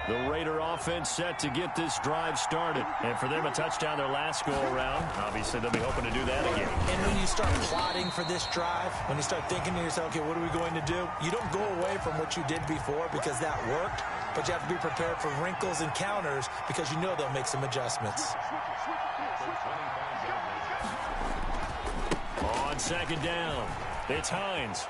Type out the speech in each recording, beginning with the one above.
The Raider offense set to get this drive started. And for them, a touchdown their last go-around. Obviously, they'll be hoping to do that again. And when you start plotting for this drive, when you start thinking to yourself, okay, what are we going to do? You don't go away from what you did before because that worked, but you have to be prepared for wrinkles and counters because you know they'll make some adjustments. On second down, it's Hines.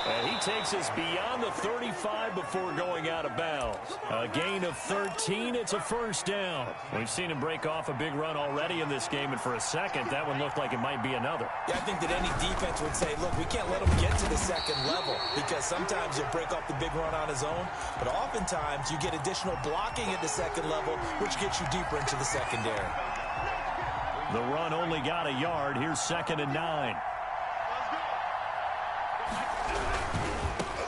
And he takes us beyond the 35 before going out of bounds. A gain of 13, it's a first down. We've seen him break off a big run already in this game, and for a second, that one looked like it might be another. Yeah, I think that any defense would say, look, we can't let him get to the second level because sometimes he'll break off the big run on his own, but oftentimes you get additional blocking at the second level, which gets you deeper into the secondary. The run only got a yard. Here's 2nd and 9.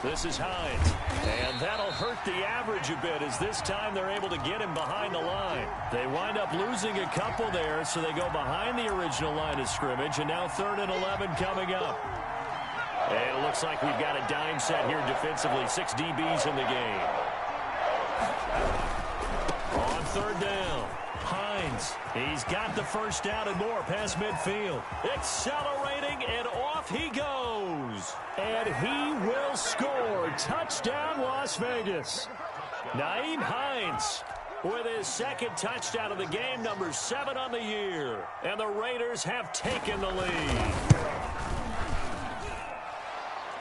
This is Hines, and that'll hurt the average a bit as this time they're able to get him behind the line. They wind up losing a couple there, so they go behind the original line of scrimmage, and now 3rd and 11 coming up. And it looks like we've got a dime set here defensively. 6 DBs in the game. On 3rd down, Hines. He's got the first down and more past midfield. Accelerating, and off he goes. And he will score. Touchdown, Las Vegas. Nyheim Hines with his 2nd touchdown of the game, number 7 on the year. And the Raiders have taken the lead.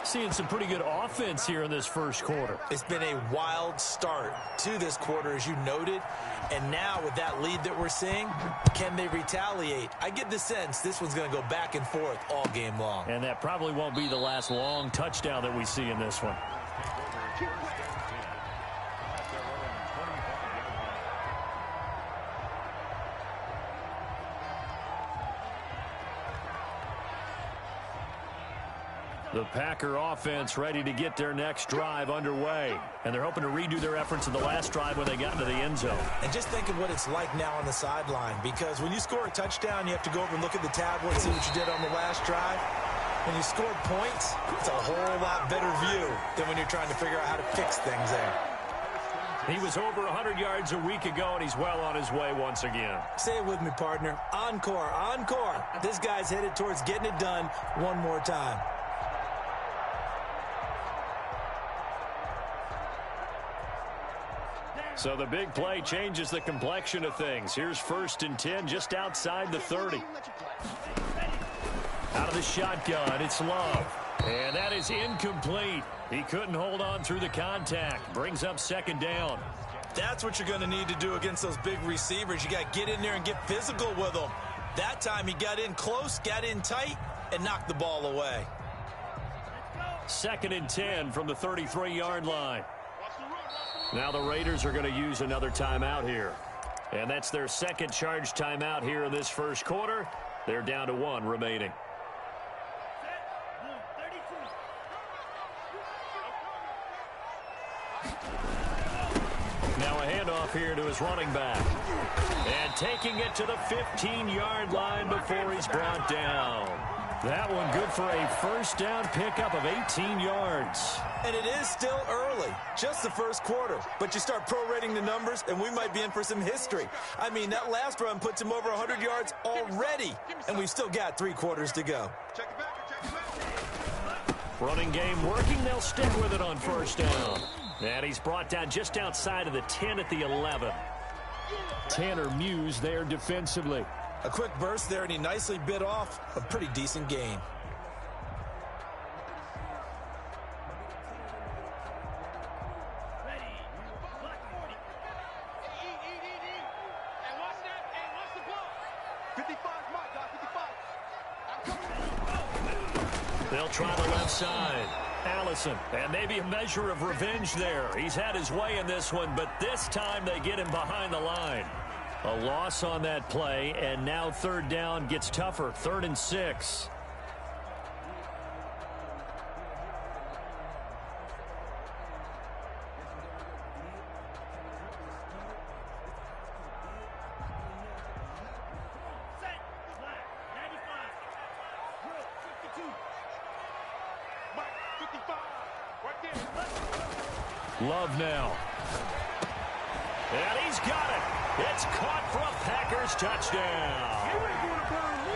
Seeing some pretty good offense here in this first quarter. It's been a wild start to this quarter, as you noted. And now with that lead that we're seeing, can they retaliate? I get the sense this one's going to go back and forth all game long. And that probably won't be the last long touchdown that we see in this one. The Packer offense ready to get their next drive underway. And they're hoping to redo their efforts in the last drive when they got into the end zone. And just think of what it's like now on the sideline. Because when you score a touchdown, you have to go over and look at the tablet and see what you did on the last drive. When you score points, it's a whole lot better view than when you're trying to figure out how to fix things there. He was over 100 yards a week ago, and he's well on his way once again. Say it with me, partner. Encore, encore. This guy's headed towards getting it done one more time. So the big play changes the complexion of things. Here's 1st and 10 just outside the 30. Out of the shotgun, it's Love. And that is incomplete. He couldn't hold on through the contact. Brings up 2nd down. That's what you're going to need to do against those big receivers. You got to get in there and get physical with them. That time he got in close, got in tight, and knocked the ball away. 2nd and 10 from the 33-yard line. Now the Raiders are going to use another timeout here. And that's their 2nd charge timeout here in this first quarter. They're down to 1 remaining. Now a handoff here to his running back. And taking it to the 15-yard line before he's brought down. That one good for a first down pickup of 18 yards. And it is still early, just the first quarter. But you start prorating the numbers, and we might be in for some history. I mean, that last run puts him over 100 yards already, and we've still got 3 quarters to go. Running game working. They'll stick with it on first down. And he's brought down just outside of the 10 at the 11. Tanner Muse there defensively. A quick burst there, and he nicely bit off a pretty decent gain. They'll try the left side. Allison, and maybe a measure of revenge there. He's had his way in this one, but this time they get him behind the line. A loss on that play, and now 3rd down gets tougher. 3rd and 6. Love now. And he's got it. It's caught for a Packers touchdown.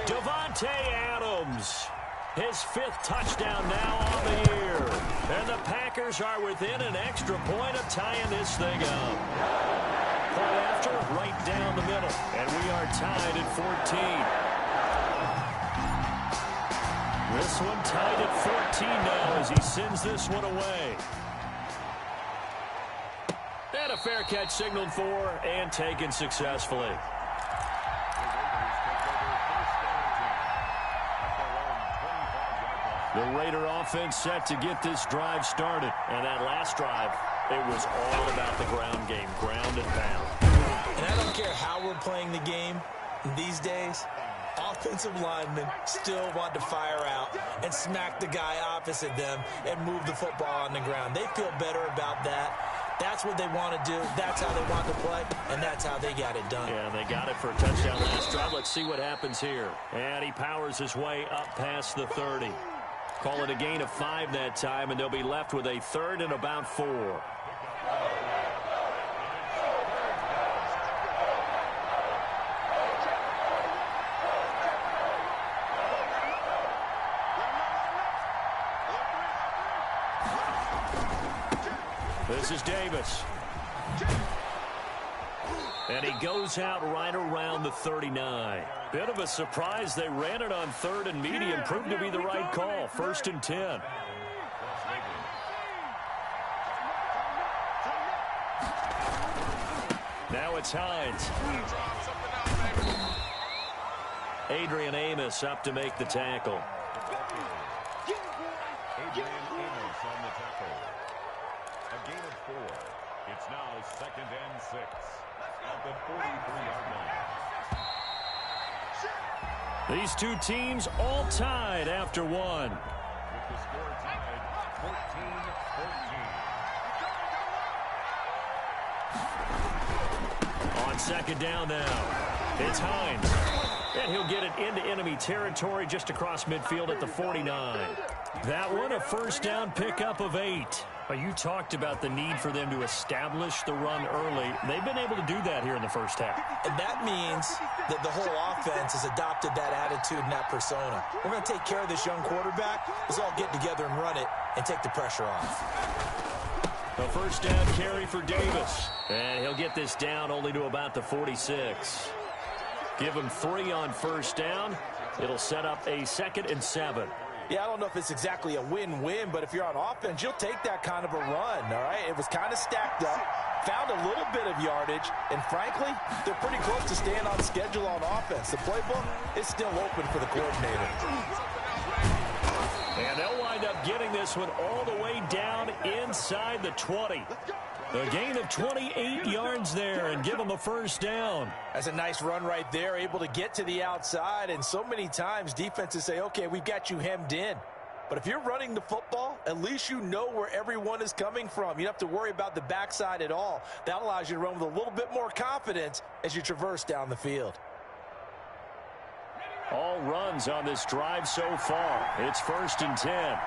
Davante Adams. His 5th touchdown now on the year. And the Packers are within an extra point of tying this thing up. Point after, right down the middle. And we are tied at 14. This one tied at 14 now as he sends this one away. And a fair catch signaled for and taken successfully. The Raider offense set to get this drive started. And that last drive, it was all about the ground game, ground and pound. And I don't care how we're playing the game these days, offensive linemen still want to fire out and smack the guy opposite them and move the football on the ground. They feel better about that. That's what they want to do. That's how they want to play, and that's how they got it done. Yeah, they got it for a touchdown last drive. Let's see what happens here. And he powers his way up past the 30. Call it a gain of 5 that time, and they'll be left with a 3rd and about 4. This is Davis. And he goes out right around the 39. Bit of a surprise. They ran it on 3rd and medium. Proved to be the right call. 1st and 10. Now it's Hines. Adrian Amos up to make the tackle. Adrian Amos on the tackle. A gain of 4. It's now 2nd and 6 at the 43-yard line. These two teams all tied after one. With the score tied 14-14. On 2nd down now, it's Hines. And he'll get it into enemy territory just across midfield at the 49. That one, a 1st down pickup of 8. You talked about the need for them to establish the run early. They've been able to do that here in the first half. And that means that the whole offense has adopted that attitude and that persona. We're going to take care of this young quarterback. Let's all get together and run it and take the pressure off. A 1st down carry for Davis. And he'll get this down only to about the 46. Give him 3 on 1st down. It'll set up a 2nd and 7. Yeah, I don't know if it's exactly a win-win, but if you're on offense, you'll take that kind of a run, all right? It was kind of stacked up, found a little bit of yardage, and frankly, they're pretty close to staying on schedule on offense. The playbook is still open for the coordinator. And they'll wind up getting this one all the way down inside the 20. A gain of 28 yards there and give them a 1st down. That's a nice run right there, able to get to the outside. And so many times defenses say, okay, we've got you hemmed in. But if you're running the football, at least you know where everyone is coming from. You don't have to worry about the backside at all. That allows you to run with a little bit more confidence as you traverse down the field. All runs on this drive so far. It's 1st and 10.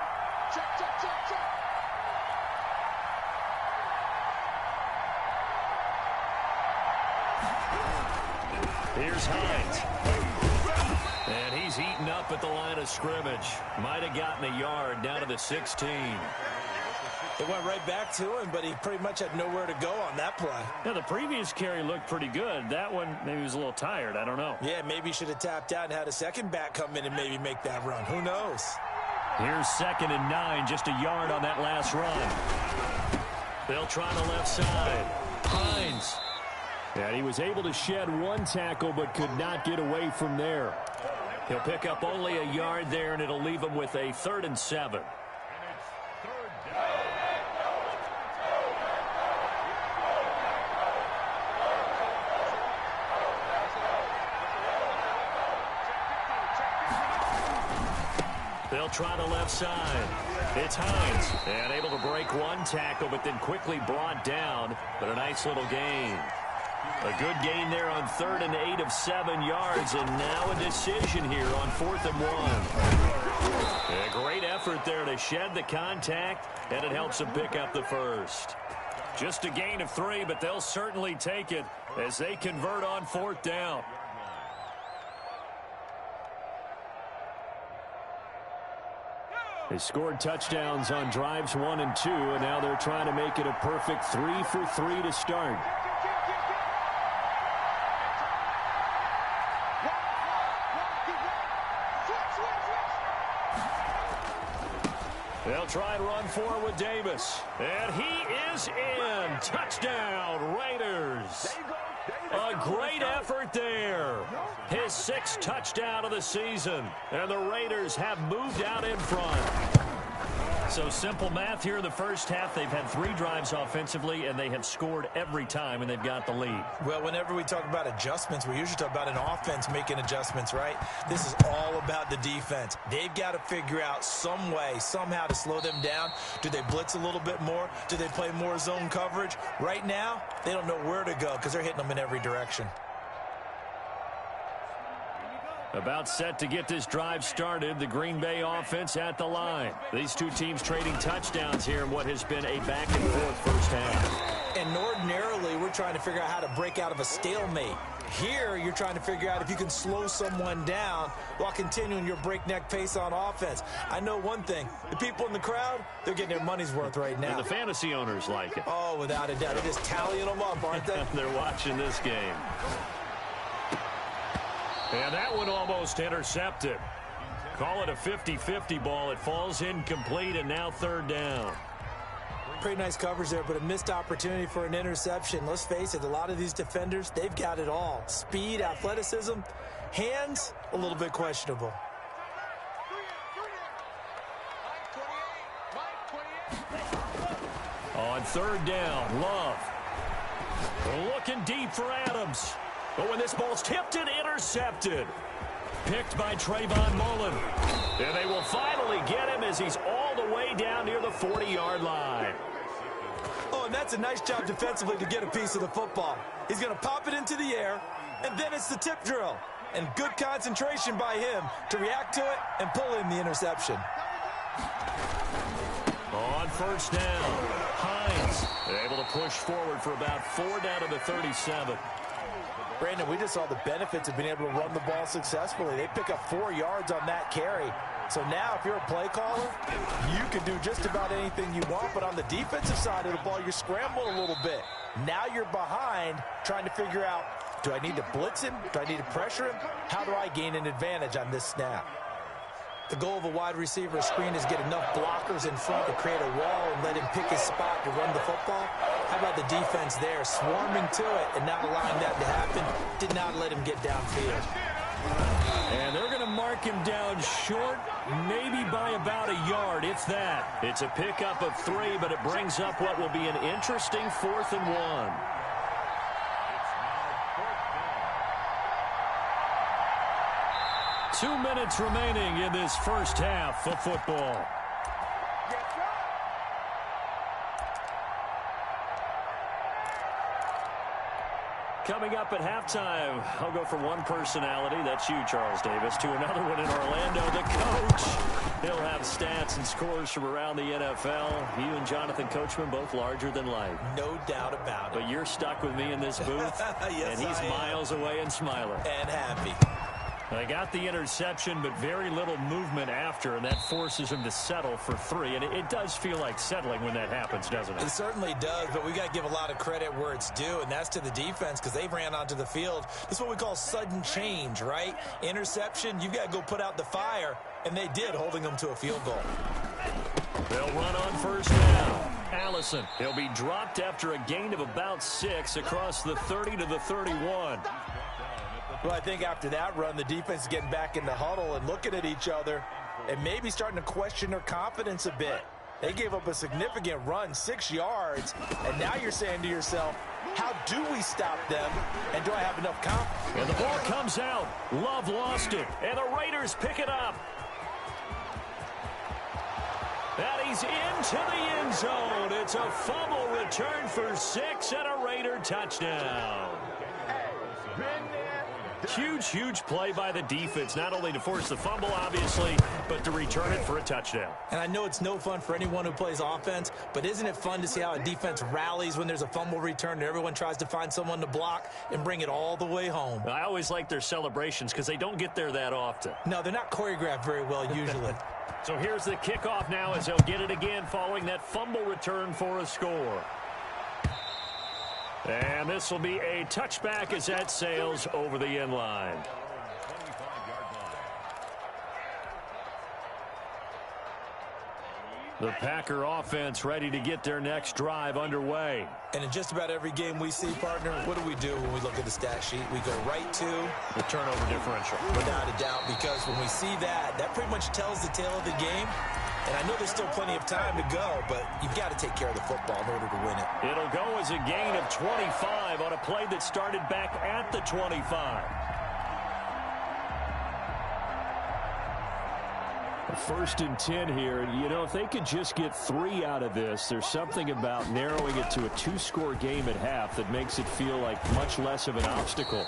Here's Hines. And he's eaten up at the line of scrimmage. Might have gotten a yard down to the 16. It went right back to him, but he pretty much had nowhere to go on that play. Now, the previous carry looked pretty good. That one, maybe he was a little tired. I don't know. Yeah, maybe he should have tapped out and had a second back come in and maybe make that run. Who knows? Here's 2nd and 9, just a yard on that last run. They'll try the left side. Hines. And he was able to shed one tackle but could not get away from there. He'll pick up only a yard there, and it'll leave him with a 3rd and 7. They'll try the left side. It's Hines. And able to break one tackle, but then quickly brought down. But a nice little gain. A good gain there on 3rd and 8 of 7 yards. And now a decision here on 4th and 1. A great effort there to shed the contact. And it helps him pick up the 1st. Just a gain of 3, but they'll certainly take it as they convert on 4th down. They scored touchdowns on drives 1 and 2, and now they're trying to make it a perfect 3 for 3 to start. They'll try and run forward with Davis. And he is in. Touchdown, Raiders. A great effort there. His 6th touchdown of the season. And the Raiders have moved out in front. So simple math here in the first half. They've had 3 drives offensively, and they have scored every time, and they've got the lead. Well, whenever we talk about adjustments, we usually talk about an offense making adjustments, right? This is all about the defense. They've got to figure out some way, somehow to slow them down. Do they blitz a little bit more? Do they play more zone coverage? Right now, they don't know where to go because they're hitting them in every direction. About set to get this drive started, the Green Bay offense at the line. These two teams trading touchdowns here in what has been a back-and-forth first half. And ordinarily, we're trying to figure out how to break out of a stalemate. Here, you're trying to figure out if you can slow someone down while continuing your breakneck pace on offense. I know one thing. The people in the crowd, they're getting their money's worth right now. And the fantasy owners like it. Oh, without a doubt. They're just tallying them up, aren't they? They're watching this game. And that one almost intercepted. Call it a 50-50 ball. It falls incomplete, and now 3rd down. Pretty nice coverage there, but a missed opportunity for an interception. Let's face it, a lot of these defenders, they've got it all. Speed, athleticism, hands, a little bit questionable. On 3rd down, Love. Looking deep for Adams. But when this ball's tipped and intercepted. Picked by Trayvon Mullen. And they will finally get him as he's all the way down near the 40-yard line. Oh, and that's a nice job defensively to get a piece of the football. He's going to pop it into the air, and then it's the tip drill. And good concentration by him to react to it and pull in the interception. On 1st down, Hines able to push forward for about 4 down to the 37. Brandon, we just saw the benefits of being able to run the ball successfully. They pick up 4 yards on that carry. So now if you're a play caller, you can do just about anything you want. But on the defensive side of the ball, you're scrambling a little bit. Now you're behind trying to figure out, do I need to blitz him? Do I need to pressure him? How do I gain an advantage on this snap? The goal of a wide receiver screen is get enough blockers in front to create a wall and let him pick his spot to run the football. How about the defense there, swarming to it and not allowing that to happen? Did not let him get downfield. And they're going to mark him down short, maybe by about a yard, if that. It's a pickup of 3, but it brings up what will be an interesting 4th and 1. 2 minutes remaining in this first half of football. Coming up at halftime, I'll go from one personality, that's you, Charles Davis, to another one in Orlando, the coach. He'll have stats and scores from around the NFL. You and Jonathan Coachman, both larger than life. No doubt about it. But you're stuck with me in this booth, yes, and he's miles away and smiling. And happy. They got the interception, but very little movement after, and that forces him to settle for 3. And it does feel like settling when that happens, doesn't it? It certainly does, but we got to give a lot of credit where it's due, and that's to the defense because they ran onto the field. This is what we call sudden change, right? Interception, you've got to go put out the fire, and they did, holding them to a field goal. They'll run on 1st down. Allison, he'll be dropped after a gain of about 6 across the 30 to the 31. Well, I think after that run, the defense is getting back in the huddle and looking at each other and maybe starting to question their confidence a bit. They gave up a significant run, 6 yards, and now you're saying to yourself, how do we stop them, and do I have enough confidence? And the ball comes out. Love lost it, and the Raiders pick it up. And he's into the end zone. It's a fumble return for 6 and a Raider touchdown. Huge play by the defense, not only to force the fumble, obviously, but to return it for a touchdown. And I know it's no fun for anyone who plays offense, but isn't it fun to see how a defense rallies when there's a fumble return and everyone tries to find someone to block and bring it all the way home? I always like their celebrations because they don't get there that often. No, they're not choreographed very well usually. So here's the kickoff now as they'll get it again following that fumble return for a score. And this will be a touchback as that sails over the end line. The Packer offense ready to get their next drive underway. And in just about every game we see, partner, what do when we look at the stat sheet? We go right to the turnover differential. Without a doubt, because when we see that, that pretty much tells the tale of the game. And I know there's still plenty of time to go, but you've got to take care of the football in order to win it. It'll go as a gain of 25 on a play that started back at the 25. First and 10 here. You know, if they could just get 3 out of this, there's something about narrowing it to a 2-score game at half that makes it feel like much less of an obstacle.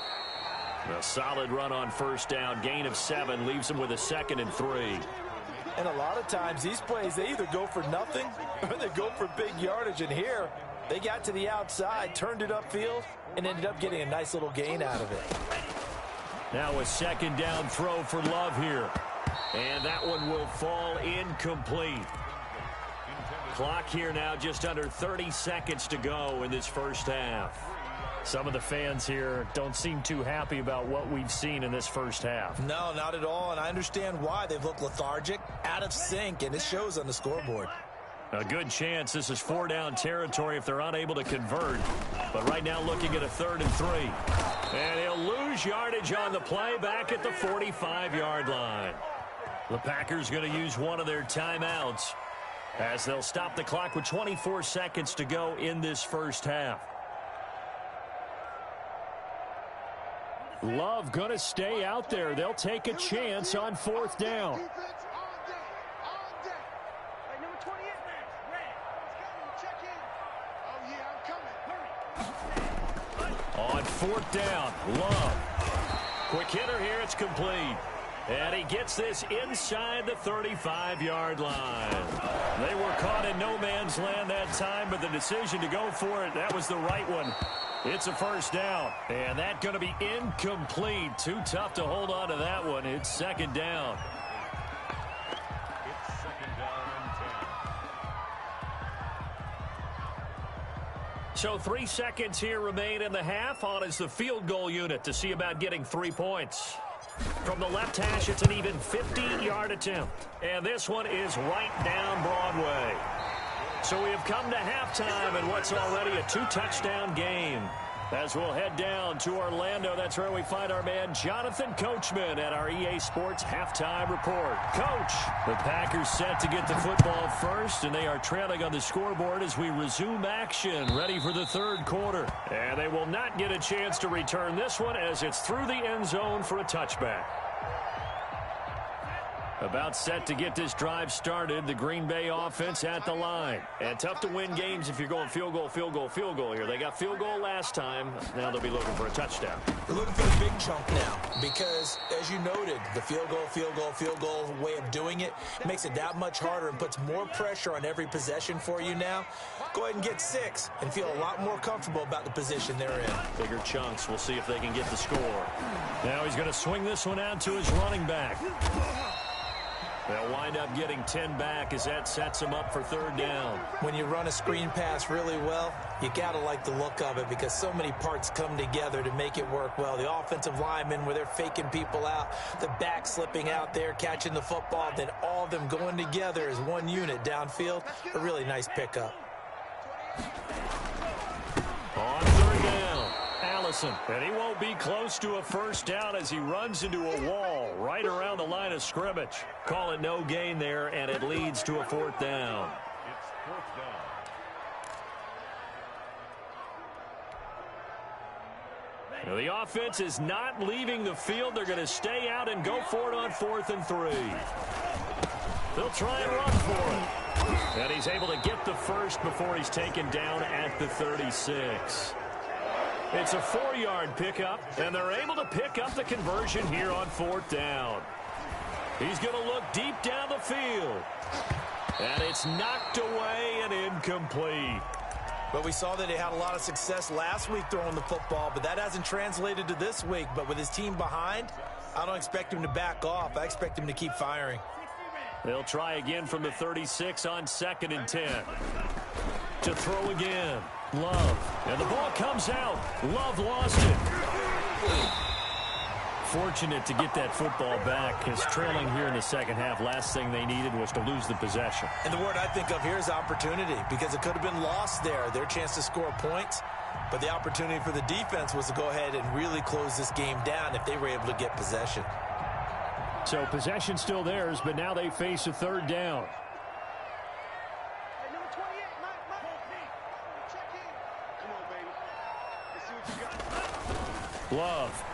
A solid run on first down. Gain of 7 leaves them with a 2nd and 3. And a lot of times these plays, they either go for nothing or they go for big yardage. And here, they got to the outside, turned it upfield, and ended up getting a nice little gain out of it. Now a 2nd down throw for Love here. And that one will fall incomplete. Clock here now just under 30 seconds to go in this first half. Some of the fans here don't seem too happy about what we've seen in this first half. No, not at all, and I understand why. They've looked lethargic, out of sync, and it shows on the scoreboard. A good chance this is 4-down territory if they're unable to convert. But right now looking at a 3rd and 3. And he'll lose yardage on the play back at the 45-yard line. The Packers going to use one of their timeouts as they'll stop the clock with 24 seconds to go in this first half. Love going to stay out there. They'll take a chance on 4th down. On 4th down, Love. Quick hitter here, it's complete. And he gets this inside the 35-yard line. They were caught in no man's land that time, but the decision to go for it, that was the right one. It's a first down, and that's going to be incomplete. Too tough to hold on to that one. It's 2nd down. It's 2nd down and 10. So 3 seconds here remain in the half. On is the field goal unit to see about getting 3 points. From the left hash, it's an even 50-yard attempt. And this one is right down Broadway. So we have come to halftime in what's already a 2-touchdown game. As we'll head down to Orlando, that's where we find our man Jonathan Coachman at our EA Sports Halftime Report. Coach, the Packers set to get the football first, and they are trailing on the scoreboard as we resume action, ready for the 3rd quarter. And they will not get a chance to return this one as it's through the end zone for a touchback. About set to get this drive started, the Green Bay offense at the line. And tough to win games if you're going field goal here. They got field goal last time. Now they'll be looking for a touchdown. They're looking for the big chunk now because, as you noted, the field goal way of doing it makes it that much harder and puts more pressure on every possession for you now. Go ahead and get 6 and feel a lot more comfortable about the position they're in. Bigger chunks. We'll see if they can get the score. Now he's going to swing this one out to his running back. They'll wind up getting 10 back as that sets them up for 3rd down. When you run a screen pass really well, you got to like the look of it because so many parts come together to make it work well. The offensive linemen where they're faking people out, the back slipping out there, catching the football, then all of them going together as one unit downfield. A really nice pickup. On 3rd down, Allison. And he won't be close to a first down as he runs into a wall right around the line of scrimmage. Call it no gain there, and it leads to a 4th down. It's 4th down. Now the offense is not leaving the field. They're going to stay out and go for it on 4th and 3. They'll try and run for it. And he's able to get the first before he's taken down at the 36. It's a 4-yard pickup, and they're able to pick up the conversion here on 4th down. He's going to look deep down the field. And it's knocked away and incomplete. But we saw that he had a lot of success last week throwing the football, but that hasn't translated to this week. But with his team behind, I don't expect him to back off. I expect him to keep firing. They'll try again from the 36 on 2nd and 10. To throw again. Love. And the ball comes out. Love lost it. Fortunate to get that football back, because trailing here in the second half, last thing they needed was to lose the possession. And the word I think of here is opportunity, because it could have been lost there, their chance to score points. But the opportunity for the defense was to go ahead and really close this game down if they were able to get possession. So possession still theirs, but now they face a 3rd down. Love.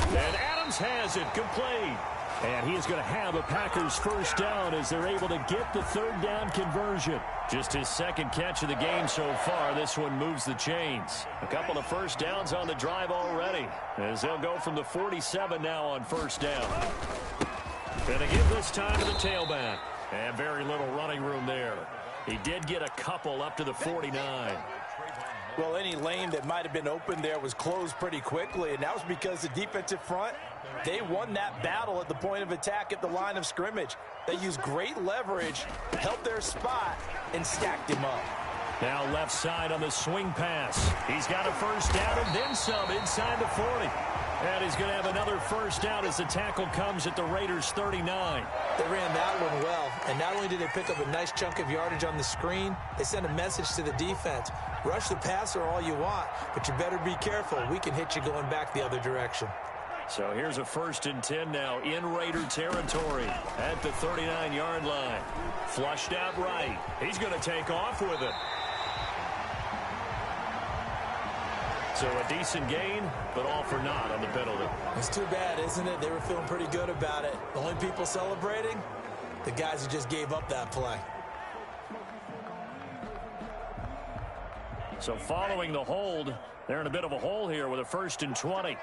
And Adams has it complete. And he is going to have a Packers 1st down as they're able to get the 3rd down conversion. Just his 2nd catch of the game so far. This one moves the chains. A couple of 1st downs on the drive already, as they'll go from the 47 now on 1st down. And they give this time to the tailback. And very little running room there. He did get a couple up to the 49. Well, any lane that might have been open there was closed pretty quickly, and that was because the defensive front, they won that battle at the point of attack at the line of scrimmage. They used great leverage, held their spot, and stacked him up. Now left side on the swing pass. He's got a 1st down and then some inside the 40. And he's going to have another 1st down as the tackle comes at the Raiders' 39. They ran that one well, and not only did they pick up a nice chunk of yardage on the screen, they sent a message to the defense. Rush the passer all you want, but you better be careful. We can hit you going back the other direction. So here's a 1st and 10 now in Raider territory at the 39-yard line. Flushed out right. He's going to take off with it. So a decent gain, but all for naught on the penalty. It's too bad, isn't it? They were feeling pretty good about it. The only people celebrating, the guys who just gave up that play. So following the hold, they're in a bit of a hole here with a 1st and 20.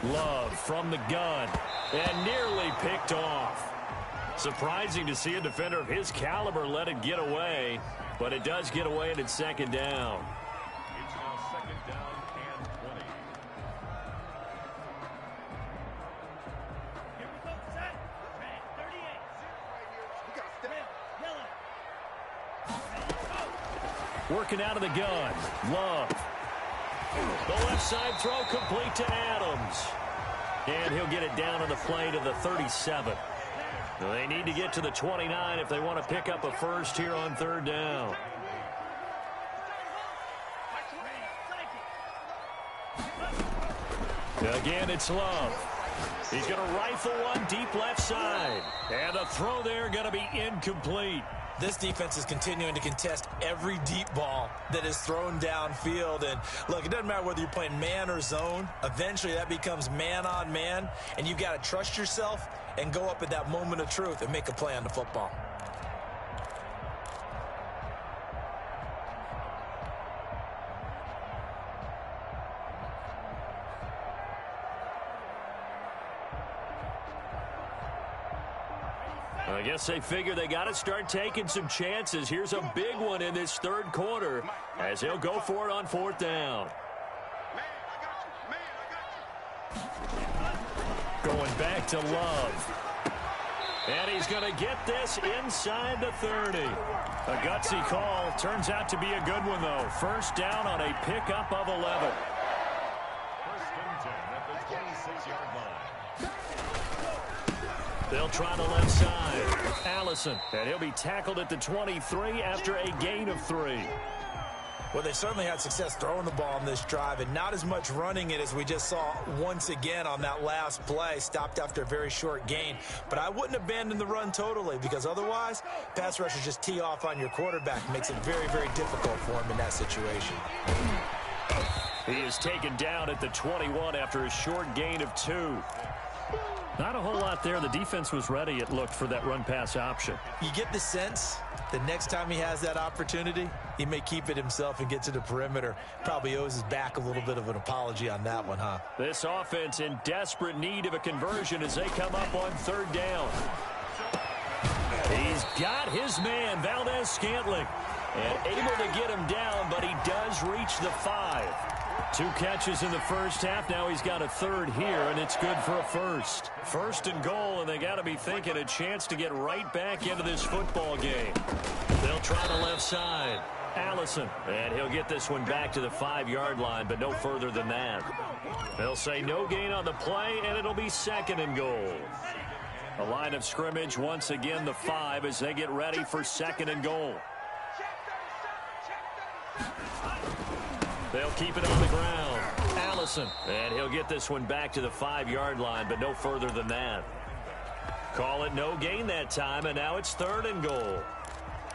Love from the gun, and nearly picked off. Surprising to see a defender of his caliber let it get away, but it does get away and it's 2nd down. It's now 2nd down and 20. Here we go, set. 38. Working out of the gun. Love. The left side throw complete to Adams. And he'll get it down on the play to the 37. They need to get to the 29 if they want to pick up a 1st here on 3rd down. Again, it's Love. He's going to rifle one deep left side. And the throw there going to be incomplete. This defense is continuing to contest every deep ball that is thrown downfield. And, look, it doesn't matter whether you're playing man or zone. Eventually, that becomes man-on-man, and you've got to trust yourself and go up at that moment of truth and make a play on the football. I guess they figure they got to start taking some chances. Here's a big one in this 3rd quarter as he'll go for it on 4th down. Going back to Love. And he's going to get this inside the 30. A gutsy call. Turns out to be a good one, though. 1st down on a pickup of 11. 1st and 10 at the 26-yard line. They'll try the left side. Allison. And he'll be tackled at the 23 after a gain of 3. Well, they certainly had success throwing the ball on this drive, and not as much running it as we just saw once again on that last play, stopped after a very short gain. But I wouldn't abandon the run totally, because otherwise, pass rushers just tee off on your quarterback. Makes it very, very difficult for him in that situation. He is taken down at the 21 after a short gain of 2. Not a whole lot there. The defense was ready, it looked, for that run-pass option. You get the sense that next time he has that opportunity, he may keep it himself and get to the perimeter. Probably owes his back a little bit of an apology on that one, huh? This offense in desperate need of a conversion as they come up on 3rd down. He's got his man, Valdez-Scantling, and able to get him down, but he does reach the 5. 2 catches in the first half. Now he's got a 3rd here, and it's good for a 1st. 1st and goal, and they got to be thinking a chance to get right back into this football game. They'll try the left side. Allison, and he'll get this one back to the 5-yard line, but no further than that. They'll say no gain on the play, and it'll be 2nd and goal. A line of scrimmage, once again the 5 as they get ready for 2nd and goal. They'll keep it on the ground. Allison, and he'll get this one back to the 5-yard line, but no further than that. Call it no gain that time, and now it's 3rd and goal.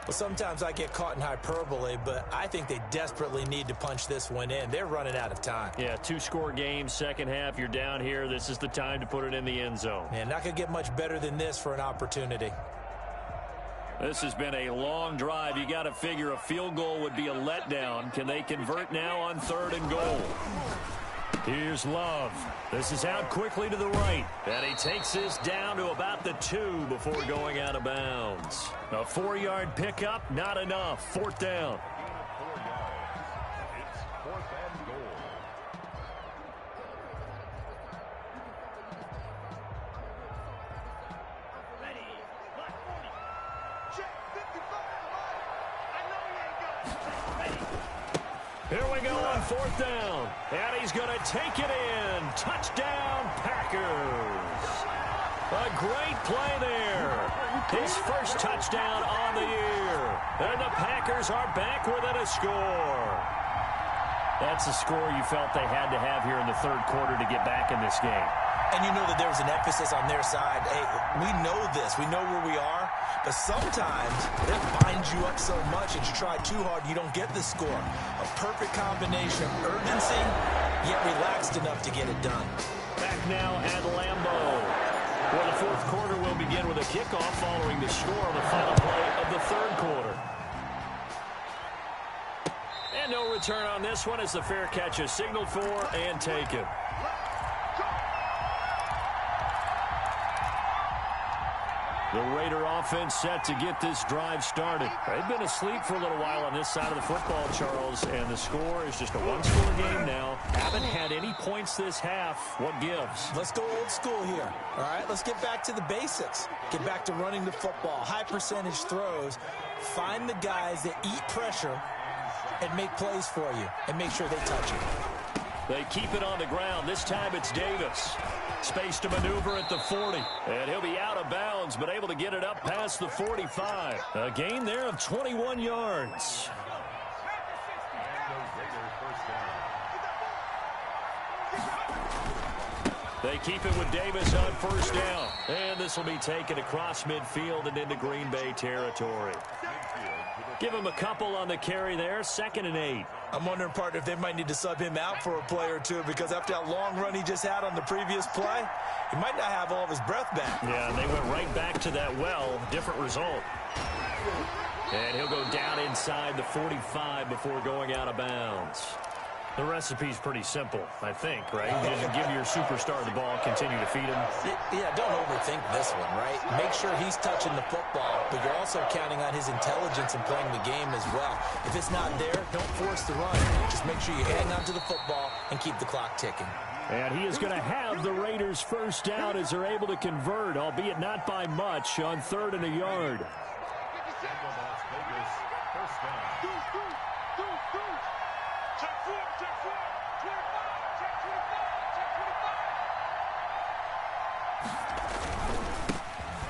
Well, sometimes I get caught in hyperbole, but I think they desperately need to punch this one in. They're running out of time. Yeah, 2-score game, second half, you're down here. This is the time to put it in the end zone. Man, not going to get much better than this for an opportunity. This has been a long drive. You got to figure a field goal would be a letdown. Can they convert now on 3rd and goal? Here's Love. This is out quickly to the right. And he takes this down to about the 2 before going out of bounds. A 4-yard pickup, not enough. 4th down. It's 4th and goal. Here we go on 4th down. And he's going to take it in. Touchdown, Packers. A great play there. His first touchdown on the year. And the Packers are back within a score. That's a score you felt they had to have here in the 3rd quarter to get back in this game. And you know that there was an emphasis on their side. Hey, we know this. We know where we are. But sometimes it binds you up so much that you try too hard, you don't get the score. A perfect combination of urgency, yet relaxed enough to get it done. Back now at Lambeau, where the 4th quarter will begin with a kickoff following the score on the final play of the 3rd quarter. And no return on this one as the fair catch is signaled for and taken. The Raider offense set to get this drive started. They've been asleep for a little while on this side of the football, Charles, and the score is just a 1-score game now. Haven't had any points this half. What gives? Let's go old school here. All right, let's get back to the basics. Get back to running the football, high percentage throws. Find the guys that eat pressure and make plays for you and make sure they touch it. They keep it on the ground. This time it's Davis. Space to maneuver at the 40. And he'll be out of bounds, but able to get it up past the 45. A gain there of 21 yards. They keep it with Davis on 1st down. And this will be taken across midfield and into Green Bay territory. Give him a couple on the carry there. 2nd and 8. I'm wondering, partner, if they might need to sub him out for a play or two, because after that long run he just had on the previous play, he might not have all of his breath back. Yeah, and they went right back to that well. Different result. And he'll go down inside the 45 before going out of bounds. The recipe's pretty simple, I think, right? You just give your superstar the ball, continue to feed him. Yeah, don't overthink this one, right? Make sure he's touching the football, but you're also counting on his intelligence in playing the game as well. If it's not there, don't force the run. Just make sure you hang on to the football and keep the clock ticking. And he is going to have the Raiders' 1st down as they're able to convert, albeit not by much, on 3rd and a yard.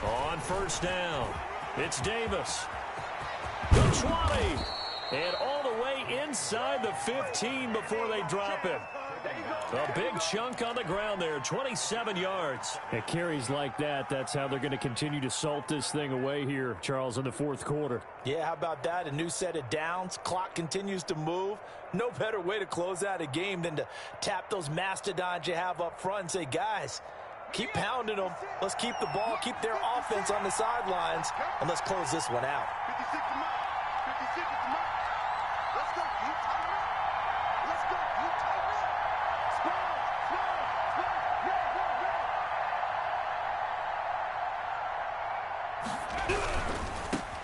On 1st down, it's Davis. The 20. And all the way inside the 15 before they drop him. A big chunk on the ground there, 27 yards. At carries like that, that's how they're going to continue to salt this thing away here, Charles, in the fourth quarter. Yeah, how about that? A new set of downs. Clock continues to move. No better way to close out a game than to tap those mastodons you have up front and say, guys, keep pounding them. Let's keep the ball, keep their offense on the sidelines, and let's close this one out. 56 to mark. 56 to mark. Let's go. You tighten up. Let's go. You tighten up. Square.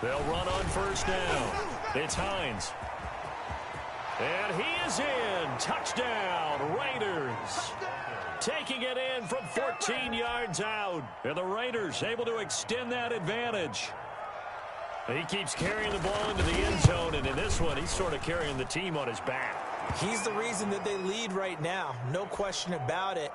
They'll run on first down. It's Hines. And he is in. Touchdown, Raiders. Taking it in from 14 yards out. And the Raiders able to extend that advantage. He keeps carrying the ball into the end zone, and in this one, he's sort of carrying the team on his back. He's the reason that they lead right now. No question about it.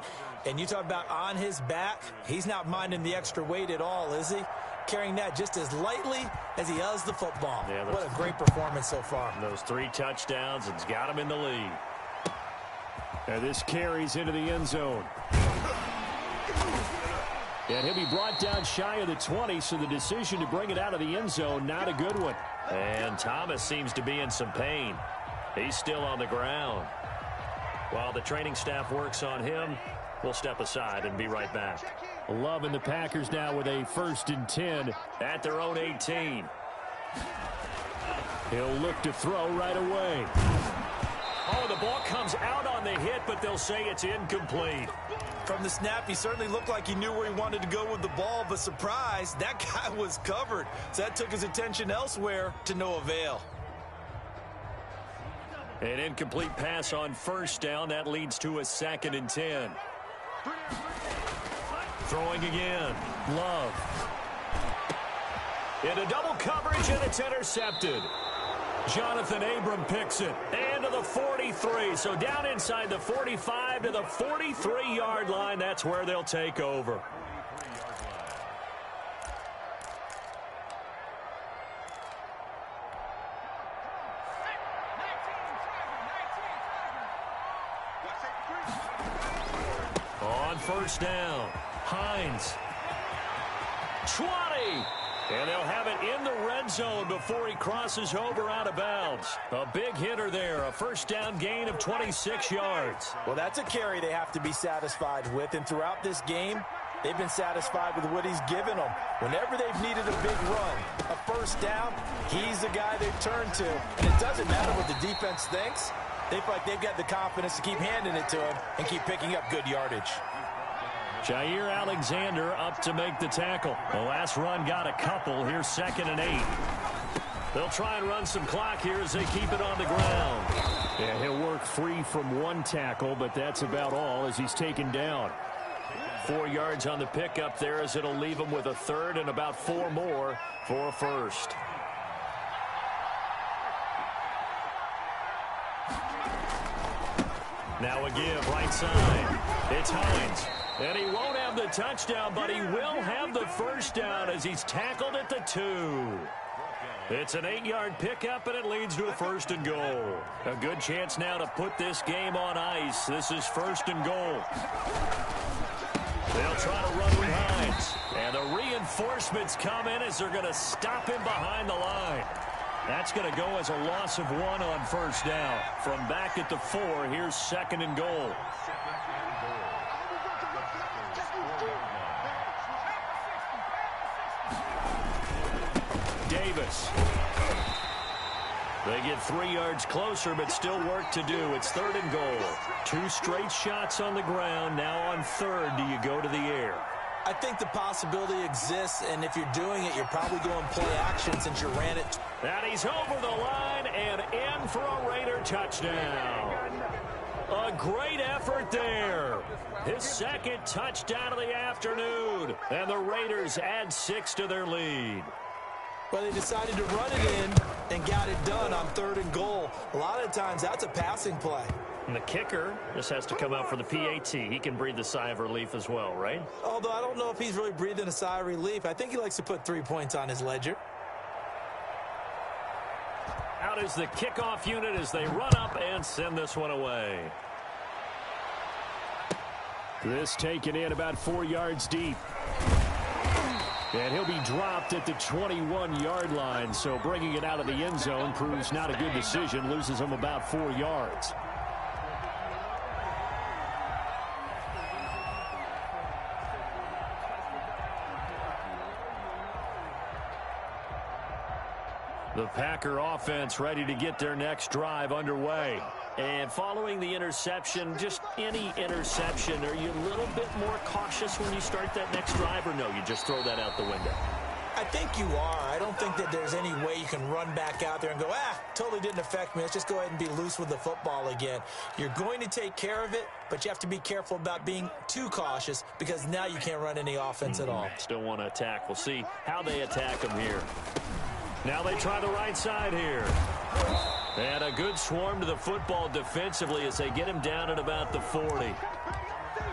And you talk about on his back, he's not minding the extra weight at all, is he? Carrying that just as lightly as he does the football. Yeah, what a great performance so far. Those 3 touchdowns, it's got him in the lead. And this carries into the end zone. And he'll be brought down shy of the 20, so the decision to bring it out of the end zone, not a good one. And Thomas seems to be in some pain. He's still on the ground. While the training staff works on him, we'll step aside and be right back. Loving the Packers now with a 1st and 10 at their own 18. He'll look to throw right away. Oh, the ball comes out on the hit, but they'll say it's incomplete. From the snap, he certainly looked like he knew where he wanted to go with the ball, but surprise, that guy was covered. So that took his attention elsewhere to no avail. An incomplete pass on first down. That leads to a 2nd and 10. Throwing again. Love. Into double coverage, and it's intercepted. Jonathan Abram picks it. And to the 43. So down inside the 45 to the 43-yard line. That's where they'll take over. On first down, Hines. 20. And they'll have it in the red zone before he crosses over out of bounds. A big hitter there, a first down gain of 26 yards. Well, that's a carry they have to be satisfied with, and throughout this game, they've been satisfied with what he's given them. Whenever they've needed a big run, a first down, he's the guy they've turned to. And it doesn't matter what the defense thinks. They feel like they've got the confidence to keep handing it to him and keep picking up good yardage. Jair Alexander up to make the tackle. The last run got a couple. Here's 2nd and 8. They'll try and run some clock here as they keep it on the ground. Yeah, he'll work free from 1 tackle, but that's about all as he's taken down. 4 yards on the pickup there as it'll leave him with a 3rd and about 4 more for a first. Now a give right side. It's Hines. And he won't have the touchdown, but he will have the first down as he's tackled at the 2. It's an 8-yard pickup, and it leads to a 1st and goal. A good chance now to put this game on ice. This is 1st and goal. They'll try to run with Hines. And the reinforcements come in as they're going to stop him behind the line. That's going to go as a loss of 1 on first down. From back at the 4, here's 2nd and goal. Davis. They get 3 yards closer, but still work to do. It's 3rd and goal. 2 straight shots on the ground. Now on 3rd, do you go to the air? I think the possibility exists, and if you're doing it, you're probably going play action since you ran it. And he's over the line and in for a Raider touchdown. A great effort there. His 2nd touchdown of the afternoon. And the Raiders add 6 to their lead. Well, they decided to run it in and got it done on 3rd and goal. A lot of times, that's a passing play. And the kicker just has to come out for the PAT. He can breathe a sigh of relief as well, right? Although I don't know if he's really breathing a sigh of relief. I think he likes to put 3 points on his ledger. Out is the kickoff unit as they run up and send this one away. This taken in about 4 yards deep. And he'll be dropped at the 21-yard line, so bringing it out of the end zone proves not a good decision, loses him about 4 yards. The Packer offense ready to get their next drive underway. And following the interception, just any interception, are you a little bit more cautious when you start that next drive, or no, you just throw that out the window? I think you are. I don't think that there's any way you can run back out there and go, totally didn't affect me. Let's just go ahead and be loose with the football again. You're going to take care of it, but you have to be careful about being too cautious because now you can't run any offense at all. Still want to attack. We'll see how they attack him here. Now they try the right side here. And a good swarm to the football defensively as they get him down at about the 40.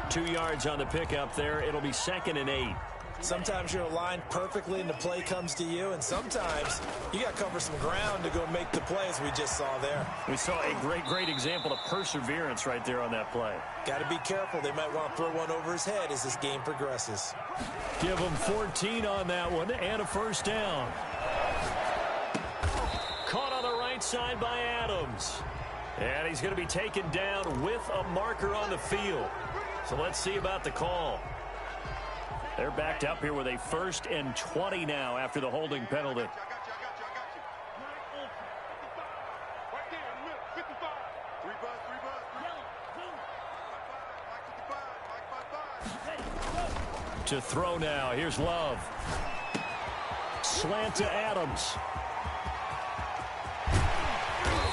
2 yards on the pickup there. It'll be 2nd and 8. Sometimes you're aligned perfectly and the play comes to you, and sometimes you got to cover some ground to go make the plays we just saw there. We saw a great example of perseverance right there on that play. Got to be careful. They might want to throw one over his head as this game progresses. Give him 14 on that one and a first down. Caught on the right side by Adams. And he's going to be taken down with a marker on the field. So let's see about the call. They're backed up here with a 1st and 20 now after the holding penalty. To throw now. Here's Love. Slant to Adams.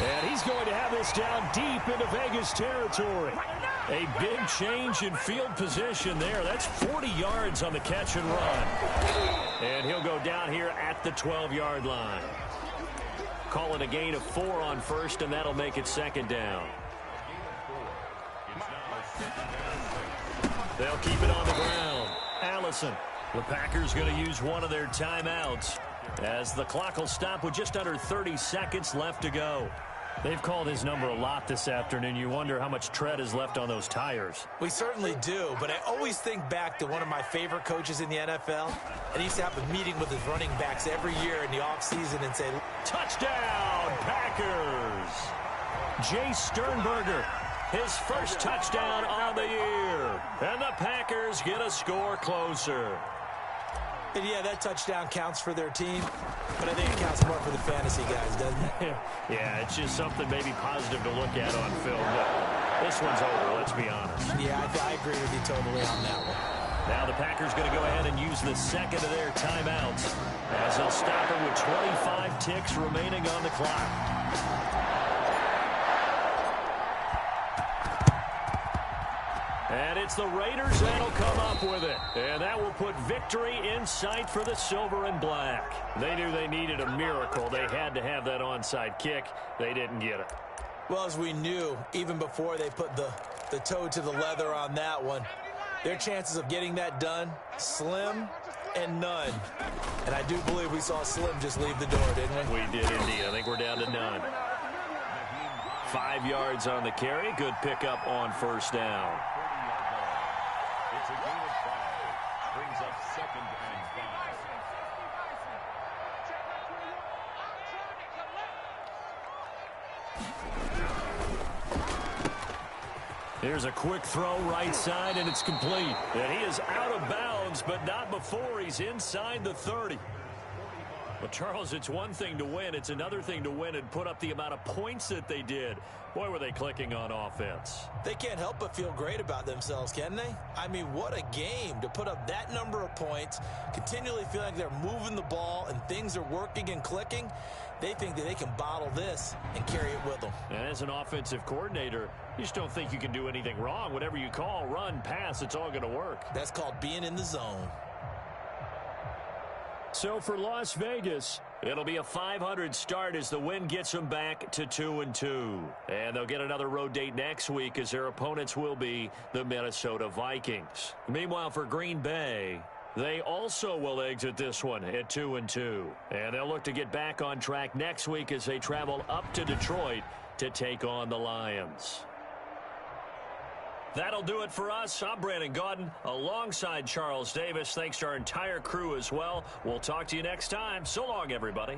And he's going to have this down deep into Vegas territory. A big change in field position there. That's 40 yards on the catch and run. And he'll go down here at the 12-yard line. Call it a gain of 4 on first, and that'll make it 2nd down. They'll keep it on the ground. Allison. The Packers going to use one of their timeouts as the clock will stop with just under 30 seconds left to go. They've called his number a lot this afternoon. You wonder how much tread is left on those tires. We certainly do, but I always think back to one of my favorite coaches in the NFL, and he used to have a meeting with his running backs every year in the offseason and say, touchdown, Packers! Jay Sternberger, his first touchdown on the year. And the Packers get a score closer. And yeah, that touchdown counts for their team, but I think it counts more for the fantasy guys, doesn't it? Yeah, it's just something maybe positive to look at on film, but this one's over, let's be honest. Yeah, I agree with you totally on that one. Now the Packers going to go ahead and use the 2nd of their timeouts as they'll stop it with 25 ticks remaining on the clock. And it's the Raiders that'll come up with it. And that will put victory in sight for the silver and black. They knew they needed a miracle. They had to have that onside kick. They didn't get it. Well, as we knew, even before they put the toe to the leather on that one, their chances of getting that done, slim and none. And I do believe we saw Slim just leave the door, didn't we? We did indeed. I think we're down to none. 5 yards on the carry. Good pickup on first down. It's a gain of 5. Brings up 2nd and 5. Here's a quick throw right side, and it's complete. And he is out of bounds, but not before he's inside the 30. But, Charles, it's one thing to win. It's another thing to win and put up the amount of points that they did. Boy, were they clicking on offense. They can't help but feel great about themselves, can they? I mean, what a game to put up that number of points, continually feel like they're moving the ball and things are working and clicking. They think that they can bottle this and carry it with them. And as an offensive coordinator, you just don't think you can do anything wrong. Whatever you call, run, pass, it's all going to work. That's called being in the zone. So for Las Vegas, it'll be a 500 start as the win gets them back to 2-2. And they'll get another road date next week as their opponents will be the Minnesota Vikings. Meanwhile, for Green Bay, they also will exit this one at 2-2. And they'll look to get back on track next week as they travel up to Detroit to take on the Lions. That'll do it for us. I'm Brandon Gaudin alongside Charles Davis. Thanks to our entire crew as well. We'll talk to you next time. So long, everybody.